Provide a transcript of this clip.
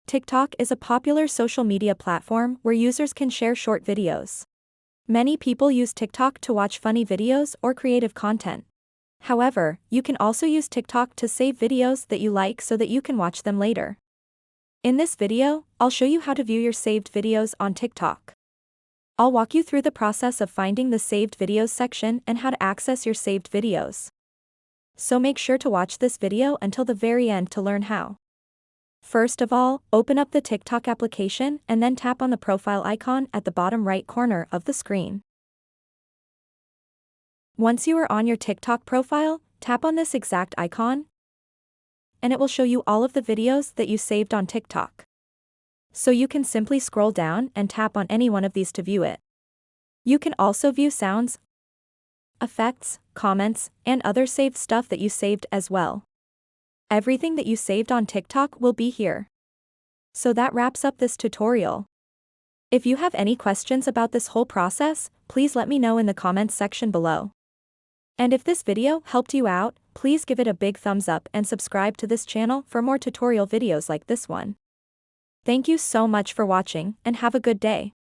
TikTok is a popular social media platform where users can share short videos. Many people use TikTok to watch funny videos or creative content. However, you can also use TikTok to save videos that you like so that you can watch them later. In this video, I'll show you how to view your saved videos on TikTok. I'll walk you through the process of finding the saved videos section and how to access your saved videos. So make sure to watch this video until the very end to learn how. First of all, open up the TikTok application and then tap on the profile icon at the bottom right corner of the screen. Once you are on your TikTok profile, tap on this exact icon, and it will show you all of the videos that you saved on TikTok. So you can simply scroll down and tap on any one of these to view it. You can also view sounds, effects, comments, and other saved stuff that you saved as well. Everything that you saved on TikTok will be here. So that wraps up this tutorial. If you have any questions about this whole process, please let me know in the comments section below. And if this video helped you out, please give it a big thumbs up and subscribe to this channel for more tutorial videos like this one. Thank you so much for watching and have a good day.